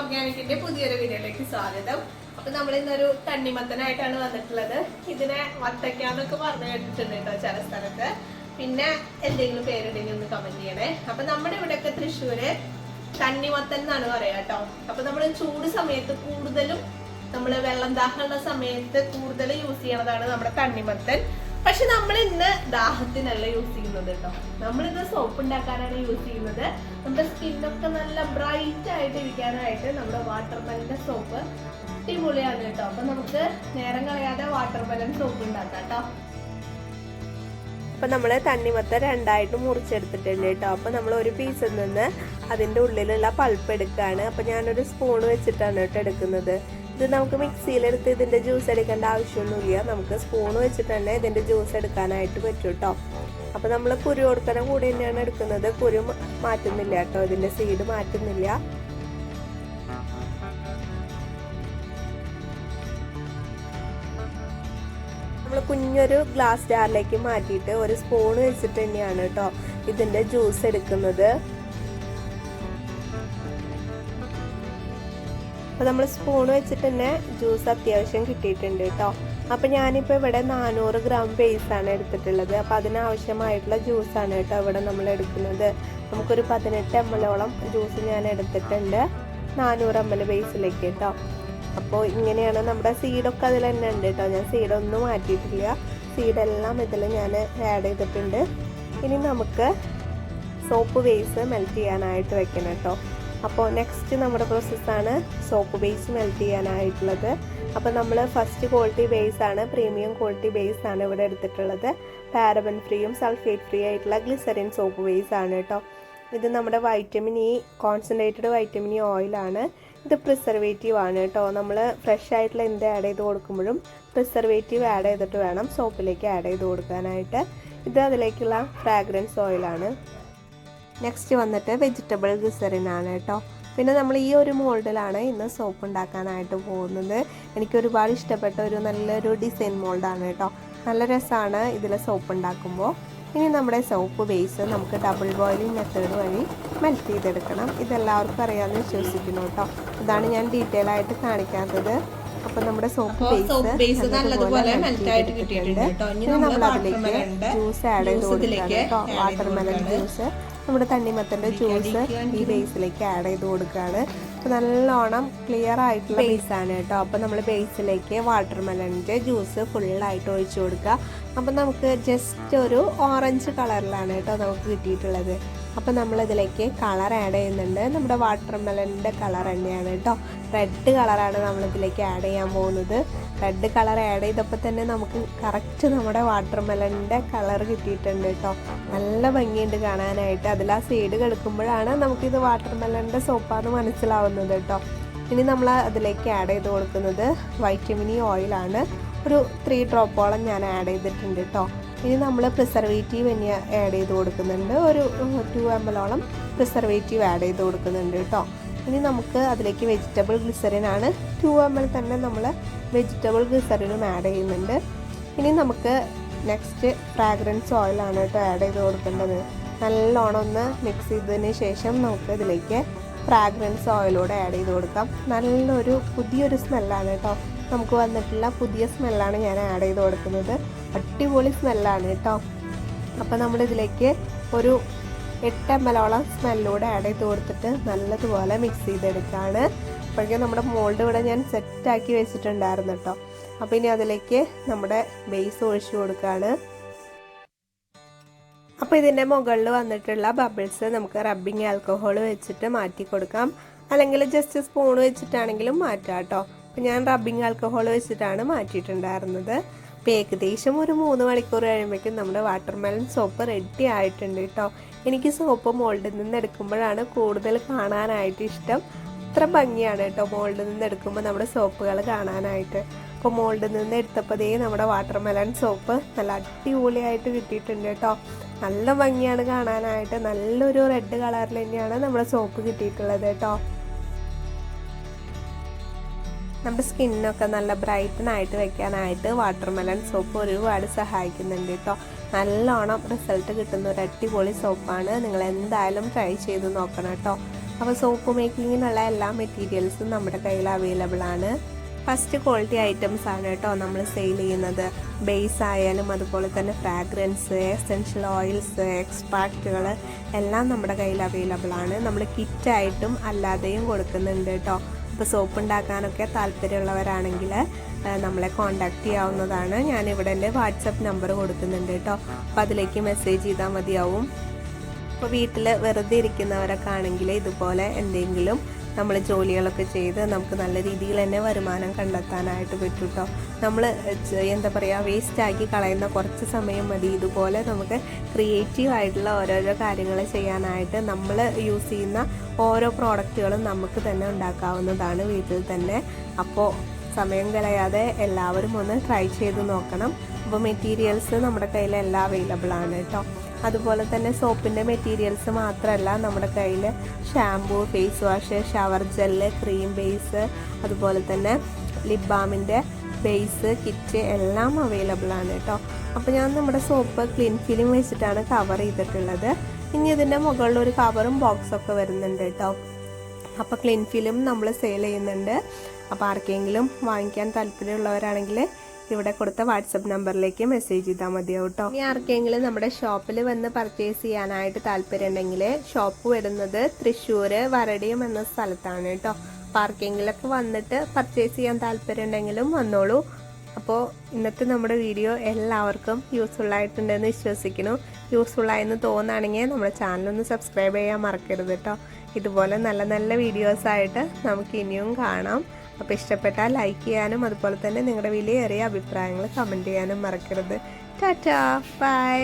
ഓർഗാനിക്കിന്റെ പുതിയൊരു വീഡിയോയിലേക്ക് സ്വാഗതം. അപ്പൊ നമ്മൾ ഇന്നൊരു തണ്ണിമത്തനായിട്ടാണ് വന്നിട്ടുള്ളത്. ഇതിനെ വത്തക്കാന്നൊക്കെ പറഞ്ഞു കേട്ടിട്ടുണ്ട് കേട്ടോ ചില സ്ഥലത്ത്. പിന്നെ എന്തെങ്കിലും പേരുണ്ടെങ്കിൽ ഒന്ന് കമന്റ് ചെയ്യണേ. അപ്പൊ നമ്മുടെ ഇവിടെയൊക്കെ തൃശ്ശൂര് തണ്ണിമത്തൻ എന്നാണ് പറയാ കേട്ടോ. അപ്പൊ നമ്മള് ചൂട് സമയത്ത് കൂടുതലും നമ്മള് വെള്ളം ദാഹമുള്ള സമയത്ത് കൂടുതൽ യൂസ് ചെയ്യണതാണ് നമ്മുടെ തണ്ണിമത്തൻ. പക്ഷെ നമ്മൾ ഇന്ന് ദാഹത്തിനല്ല യൂസ് ചെയ്യുന്നത് കേട്ടോ. നമ്മളിത് സോപ്പ് ഉണ്ടാക്കാനാണ് യൂസ് ചെയ്യുന്നത്. നമ്മുടെ സ്കിന്നൊക്കെ നല്ല ബ്രൈറ്റ് ആയിട്ട് ഇരിക്കാനായിട്ട് നമ്മുടെ വാട്ടർമെലന്റെ സോപ്പ് അടിപൊളിയാണ് കേട്ടോ. അപ്പൊ നമുക്ക് നേരം കളയാതെ വാട്ടർമെലൻ സോപ്പ് ഉണ്ടാക്കാം കേട്ടോ. അപ്പൊ നമ്മള് തണ്ണിമത്തൻ രണ്ടായിട്ട് മുറിച്ചെടുത്തിട്ടുണ്ട് കേട്ടോ. അപ്പൊ നമ്മൾ ഒരു പീസിൽ നിന്ന് അതിന്റെ ഉള്ളിലുള്ള പൾപ്പ് എടുക്കുകയാണ്. അപ്പൊ ഞാനൊരു സ്പൂൺ വെച്ചിട്ടാണ് കേട്ടോ എടുക്കുന്നത്. ഇത് നമുക്ക് മിക്സിയിലെടുത്ത് ഇതിന്റെ ജ്യൂസ് എടുക്കേണ്ട ആവശ്യമൊന്നുമില്ല. നമുക്ക് സ്പൂൺ വെച്ചിട്ട് തന്നെ ഇതിന്റെ ജ്യൂസ് എടുക്കാനായിട്ട് പറ്റും കേട്ടോ. അപ്പൊ നമ്മൾ കുരു കൊടുക്കണ കൂടി തന്നെയാണ് എടുക്കുന്നത്. കുരു മാറ്റുന്നില്ല കേട്ടോ, ഇതിന്റെ സീഡ് മാറ്റുന്നില്ല. നമ്മൾ കുഞ്ഞൊരു ഗ്ലാസ് ജാറിലേക്ക് മാറ്റിയിട്ട് ഒരു സ്പൂൺ വെച്ചിട്ട് തന്നെയാണ് കേട്ടോ ഇതിന്റെ ജ്യൂസ് എടുക്കുന്നത്. അപ്പൊ നമ്മൾ സ്പൂൺ വെച്ചിട്ട് തന്നെ ജ്യൂസ് അത്യാവശ്യം കിട്ടിയിട്ടുണ്ട് കേട്ടോ. അപ്പൊ ഞാനിപ്പോ ഇവിടെ 400 ഗ്രാം ബേസ് ആണ് എടുത്തിട്ടുള്ളത്. അപ്പൊ അതിനാവശ്യമായിട്ടുള്ള ജ്യൂസാണ് കേട്ടോ ഇവിടെ നമ്മൾ എടുക്കുന്നത്. നമുക്കൊരു 18 ml ജ്യൂസ് ഞാൻ എടുത്തിട്ടുണ്ട് 400 ml ബേസിലേക്ക് കേട്ടോ. അപ്പോൾ ഇങ്ങനെയാണ് നമ്മുടെ സീഡൊക്കെ അതിൽ തന്നെ ഉണ്ട് കേട്ടോ. ഞാൻ സീഡൊന്നും മാറ്റിയിട്ടില്ല. സീഡെല്ലാം ഇതിൽ ഞാൻ ആഡ് ചെയ്തിട്ടുണ്ട്. ഇനി നമുക്ക് സോപ്പ് ബേസ് മെൽറ്റ് ചെയ്യാനായിട്ട് വെക്കണം കേട്ടോ. അപ്പോൾ നെക്സ്റ്റ് നമ്മുടെ പ്രോസസ്സാണ് സോപ്പ് ബേസ് മെൽറ്റ് ചെയ്യാനായിട്ടുള്ളത്. അപ്പോൾ നമ്മൾ ഫസ്റ്റ് ക്വാളിറ്റി ബേസ് ആണ്, പ്രീമിയം ക്വാളിറ്റി ബേസ് ആണ് ഇവിടെ എടുത്തിട്ടുള്ളത്. പാരബൻ ഫ്രീയും സൾഫേറ്റ് ഫ്രീ ആയിട്ടുള്ള ഗ്ലിസറിൻ സോപ്പ് ബേസ് ആണ് കേട്ടോ. ഇത് നമ്മുടെ vitamin E concentrated vitamin E ഓയിലാണ്. ഇത് പ്രിസർവേറ്റീവ് ആണ് കേട്ടോ. നമ്മൾ ഫ്രഷ് ആയിട്ടുള്ള എന്ത് ആഡ് ചെയ്ത് കൊടുക്കുമ്പോഴും പ്രിസർവേറ്റീവ് ആഡ് ചെയ്തിട്ട് വേണം സോപ്പിലേക്ക് ആഡ് ചെയ്ത് കൊടുക്കാനായിട്ട്. ഇത് അതിലേക്കുള്ള ഫ്രാഗ്രൻസ് ഓയിലാണ്. നെക്സ്റ്റ് വന്നിട്ട് വെജിറ്റബിൾ ഗ്ലിസറിൻ ആണ് കേട്ടോ. പിന്നെ നമ്മൾ ഈ ഒരു മോൾഡിലാണ് ഇന്ന് സോപ്പ് ഉണ്ടാക്കാനായിട്ട് പോകുന്നത്. എനിക്ക് ഒരുപാട് ഇഷ്ടപ്പെട്ട ഒരു നല്ലൊരു ഡിസൈൻ മോൾഡാണ് കേട്ടോ. നല്ല രസമാണ് ഇതിൽ സോപ്പ് ഉണ്ടാക്കുമ്പോൾ. ഇനി നമ്മുടെ സോപ്പ് ബേസ് നമുക്ക് ഡബിൾ ബോയിലിംഗ് മെത്തേഡ് വഴി മെൽറ്റ് ചെയ്തെടുക്കണം. ഇതെല്ലാവർക്കും അറിയാമെന്ന് വിശ്വസിക്കുന്നു കേട്ടോ. ഇതാണ് ഞാൻ ഡീറ്റെയിൽ ആയിട്ട് കാണിക്കാത്തത്. അപ്പൊ നമ്മുടെ സോപ്പ് ബേസ് നല്ലതുപോലെ മെൽറ്റ് ആയിട്ട് കിട്ടിയിട്ടുണ്ട്. ഇനി നമ്മൾ അതിലേക്ക് ജ്യൂസ് ആഡ് ചെയ്ത് കൊടുക്കാം കേട്ടോ. വാട്ടർമെലൻ ജ്യൂസ്, നമ്മുടെ തണ്ണിമത്തന്റെ ജ്യൂസ് ഈ ബേസിലേക്ക് ആഡ് ചെയ്ത് കൊടുക്കുകയാണ്. അപ്പോൾ നല്ലോണം ക്ലിയർ ആയിട്ടുള്ള ബേസാണ് കേട്ടോ. അപ്പോൾ നമ്മൾ ബേസിലേക്ക് വാട്ടർമെലൻ്റെ ജ്യൂസ് ഫുള്ളായിട്ട് ഒഴിച്ചു കൊടുക്കുക. അപ്പം നമുക്ക് ജസ്റ്റ് ഒരു ഓറഞ്ച് കളറിലാണ് കേട്ടോ നമുക്ക് കിട്ടിയിട്ടുള്ളത്. അപ്പോൾ നമ്മളിതിലേക്ക് കളർ ആഡ് ചെയ്യുന്നുണ്ട്. നമ്മുടെ വാട്ടർമെലൻ്റെ കളർ തന്നെയാണ് കേട്ടോ. റെഡ് കളറാണ് നമ്മളിതിലേക്ക് ആഡ് ചെയ്യാൻ പോകുന്നത്. റെഡ് കളർ ആഡ് ചെയ്തപ്പോൾ തന്നെ നമുക്ക് കറക്റ്റ് നമ്മുടെ വാട്ടർമെലൻ്റെ കളർ കിട്ടിയിട്ടുണ്ട് കേട്ടോ. നല്ല ഭംഗിയുണ്ട് കാണാനായിട്ട്. അതിൽ ആ സീഡ് കിടക്കുമ്പോഴാണ് നമുക്കിത് വാട്ടർമെലൻ്റെ സോപ്പാന്ന് മനസ്സിലാവുന്നത് കേട്ടോ. ഇനി നമ്മൾ അതിലേക്ക് ആഡ് ചെയ്ത് കൊടുക്കുന്നത് വൈറ്റമിൻ ഇ ഓയിലാണ്. ഒരു 3 ഡ്രോപ്പോളം ഞാൻ ആഡ് ചെയ്തിട്ടുണ്ട് കേട്ടോ. ഇനി നമ്മൾ പ്രിസർവേറ്റീവ് തന്നെ ആഡ് ചെയ്ത് കൊടുക്കുന്നുണ്ട്. ഒരു 2 ml പ്രിസർവേറ്റീവ് ആഡ് ചെയ്ത് കൊടുക്കുന്നുണ്ട് കേട്ടോ. ഇനി നമുക്ക് അതിലേക്ക് വെജിറ്റബിൾ ഗ്ലിസറിൻ ആണ്. 2 ml തന്നെ നമ്മൾ വെജിറ്റബിൾ ഗ്ലിസറിനും ആഡ് ചെയ്യുന്നുണ്ട്. ഇനി നമുക്ക് നെക്സ്റ്റ് ഫ്രാഗ്രൻസ് ഓയിലാണ് കേട്ടോ ആഡ് ചെയ്ത് കൊടുക്കേണ്ടത്. നല്ലോണം ഒന്ന് മിക്സ് ചെയ്തതിന് ശേഷം നമുക്ക് ഇതിലേക്ക് ഫ്രാഗ്രൻസ് ഓയിലൂടെ ആഡ് ചെയ്ത് കൊടുക്കാം. നല്ലൊരു പുതിയൊരു സ്മെല്ലാണ് കേട്ടോ നമുക്ക് വന്നിട്ടുള്ള പുതിയ സ്മെല്ലാണ് ഞാൻ ആഡ് ചെയ്ത് കൊടുക്കുന്നത്. അടിപൊളി സ്മെല്ലാണ് കേട്ടോ. അപ്പോൾ നമ്മളിതിലേക്ക് ഒരു 8 ml സ്മെല്ലൂടെ ആഡ് ചെയ്ത് കൊടുത്തിട്ട് നല്ലതുപോലെ മിക്സ് ചെയ്തെടുക്കുകയാണ്. അപ്പോഴേക്കും നമ്മുടെ മോൾഡ് ഇവിടെ ഞാൻ സെറ്റാക്കി വെച്ചിട്ടുണ്ടായിരുന്നു കേട്ടോ. അപ്പോൾ ഇനി അതിലേക്ക് നമ്മുടെ ബേസ് ഒഴിച്ചു കൊടുക്കുകയാണ്. അപ്പോൾ ഇതിൻ്റെ മുകളിൽ വന്നിട്ടുള്ള ബബിൾസ് നമുക്ക് റബ്ബിങ് ആൽക്കഹോൾ വെച്ചിട്ട് മാറ്റി കൊടുക്കാം. അല്ലെങ്കിൽ ജസ്റ്റ് സ്പൂൺ വെച്ചിട്ടാണെങ്കിലും മാറ്റാം കേട്ടോ. അപ്പോൾ ഞാൻ റബ്ബിങ് ആൽക്കഹോൾ വെച്ചിട്ടാണ് മാറ്റിയിട്ടുണ്ടായിരുന്നത്. അപ്പോൾ ഏകദേശം ഒരു 3 മണിക്കൂർ കഴിയുമ്പോഴേക്കും നമ്മുടെ വാട്ടർമെലൻ സോപ്പ് റെഡി ആയിട്ടുണ്ട് കേട്ടോ. എനിക്ക് സോപ്പ് മോൾഡിൽ നിന്ന് എടുക്കുമ്പോഴാണ് കൂടുതൽ കാണാനായിട്ട് ഇഷ്ടം. അത്ര ഭംഗിയാണ് കേട്ടോ മോൾഡിൽ നിന്ന് എടുക്കുമ്പോൾ നമ്മുടെ സോപ്പുകൾ കാണാനായിട്ട്. അപ്പോൾ മോൾഡിൽ നിന്ന് എടുത്തപ്പോഴേ നമ്മുടെ വാട്ടർമെലൻ സോപ്പ് നല്ല അടിപൊളിയായിട്ട് കിട്ടിയിട്ടുണ്ട് കേട്ടോ. നല്ല ഭംഗിയാണ് കാണാനായിട്ട്. നല്ലൊരു റെഡ് കളറിൽ തന്നെയാണ് നമ്മുടെ സോപ്പ് കിട്ടിയിട്ടുള്ളത് കേട്ടോ. നമ്മുടെ സ്കിന്നൊക്കെ നല്ല ബ്രൈറ്റനായിട്ട് വെക്കാനായിട്ട് വാട്ടർമെലൻ സോപ്പ് ഒരുപാട് സഹായിക്കുന്നുണ്ട് കേട്ടോ. നല്ലോണം റിസൾട്ട് കിട്ടുന്ന ഒരു അടിപൊളി സോപ്പാണ്. നിങ്ങൾ എന്തായാലും ട്രൈ ചെയ്ത് നോക്കണം കേട്ടോ. അപ്പോൾ സോപ്പ് മേക്കിങ്ങിനുള്ള എല്ലാ മെറ്റീരിയൽസും നമ്മുടെ കയ്യിൽ അവൈലബിൾ ആണ്. ഫസ്റ്റ് ക്വാളിറ്റി ഐറ്റംസ് ആണ് കേട്ടോ നമ്മൾ സെയിൽ ചെയ്യുന്നത്. ബേസ് ആയാലും അതുപോലെ തന്നെ ഫ്രാഗ്രൻസ്, എസെൻഷ്യൽ ഓയിൽസ്, എക്സ്ട്രാക്റ്റുകൾ എല്ലാം നമ്മുടെ കയ്യിൽ അവൈലബിൾ ആണ്. നമ്മൾ കിറ്റായിട്ടും അല്ലാതെയും കൊടുക്കുന്നുണ്ട് കേട്ടോ. അപ്പോൾ സോപ്പ് ഉണ്ടാക്കാനൊക്കെ താല്പര്യമുള്ളവരാണെങ്കിൽ നമ്മളെ കോൺടാക്റ്റ് ചെയ്യാവുന്നതാണ്. ഞാനിവിടെ എൻ്റെ വാട്സപ്പ് നമ്പർ കൊടുക്കുന്നുണ്ട് കേട്ടോ. അപ്പോൾ അതിലേക്ക് മെസ്സേജ് ചെയ്താൽ മതിയാവും. അപ്പോൾ വീട്ടിൽ വെറുതെ ഇരിക്കുന്നവരൊക്കെ ആണെങ്കിൽ ഇതുപോലെ എന്തെങ്കിലും നമ്മൾ ജോലികളൊക്കെ ചെയ്ത് നമുക്ക് നല്ല രീതിയിൽ തന്നെ വരുമാനം കണ്ടെത്താനായിട്ട് പറ്റും കേട്ടോ. നമ്മൾ എന്താ പറയുക, വേസ്റ്റാക്കി കളയുന്ന കുറച്ച് സമയം മതി ഇതുപോലെ നമുക്ക് ക്രിയേറ്റീവായിട്ടുള്ള ഓരോരോ കാര്യങ്ങൾ ചെയ്യാനായിട്ട്. നമ്മൾ യൂസ് ചെയ്യുന്ന ഓരോ പ്രോഡക്റ്റുകളും നമുക്ക് തന്നെ ഉണ്ടാക്കാവുന്നതാണ് വീട്ടിൽ തന്നെ. അപ്പോൾ സമയം കളയാതെ എല്ലാവരും ഒന്ന് ട്രൈ ചെയ്ത് നോക്കണം. അപ്പോൾ മെറ്റീരിയൽസ് നമ്മുടെ കയ്യിൽ എല്ലാം അവൈലബിൾ ആണ് കേട്ടോ. അതുപോലെ തന്നെ സോപ്പിൻ്റെ മെറ്റീരിയൽസ് മാത്രമല്ല, നമ്മുടെ കയ്യിൽ shampoo, face wash, shower gel, cream base, അതുപോലെ തന്നെ ലിപ് ബാമിൻ്റെ ബേസ് കിറ്റ് എല്ലാം അവൈലബിൾ ആണ് കേട്ടോ. അപ്പോൾ ഞാൻ നമ്മുടെ സോപ്പ് ക്ലീൻ ഫിലിം വെച്ചിട്ടാണ് കവർ ചെയ്തിട്ടുള്ളത്. ഇനി ഇതിൻ്റെ മുകളിൽ ഒരു കവറും ബോക്സൊക്കെ വരുന്നുണ്ട് കേട്ടോ. അപ്പോൾ ക്ലീൻ ഫിലിം നമ്മൾ സെയിൽ ചെയ്യുന്നുണ്ട്. അപ്പോൾ ആർക്കെങ്കിലും വാങ്ങിക്കാൻ താല്പര്യമുള്ളവരാണെങ്കിൽ ഇവിടെ കൊടുത്ത വാട്സപ്പ് നമ്പറിലേക്ക് മെസ്സേജ് ചെയ്താൽ മതിയാവും കേട്ടോ. ഇനി ആർക്കെങ്കിലും നമ്മുടെ ഷോപ്പിൽ വന്ന് പർച്ചേസ് ചെയ്യാനായിട്ട് താല്പര്യം ഉണ്ടെങ്കിൽ ഷോപ്പ് വരുന്നത് തൃശ്ശൂർ വരടിയം എന്ന സ്ഥലത്താണ് കേട്ടോ. അപ്പോൾ ആർക്കെങ്കിലൊക്കെ വന്നിട്ട് പർച്ചേസ് ചെയ്യാൻ താല്പര്യം ഉണ്ടെങ്കിലും വന്നോളൂ. അപ്പോൾ ഇന്നത്തെ നമ്മുടെ വീഡിയോ എല്ലാവർക്കും യൂസ്ഫുൾ ആയിട്ടുണ്ടെന്ന് വിശ്വസിക്കുന്നു. യൂസ്ഫുള്ളായെന്ന് തോന്നുകയാണെങ്കിൽ നമ്മുടെ ചാനലൊന്ന് സബ്സ്ക്രൈബ് ചെയ്യാൻ മറക്കരുത് കേട്ടോ. ഇതുപോലെ നല്ല നല്ല വീഡിയോസായിട്ട് നമുക്ക് ഇനിയും കാണാം. അപ്പോൾ ഇഷ്ടപ്പെട്ടാൽ ലൈക്ക് ചെയ്യാനും അതുപോലെ തന്നെ നിങ്ങളുടെ വിലയേറിയ അഭിപ്രായങ്ങൾ കമൻറ്റ് ചെയ്യാനും മറക്കരുത്. ടാറ്റാ, ബൈ.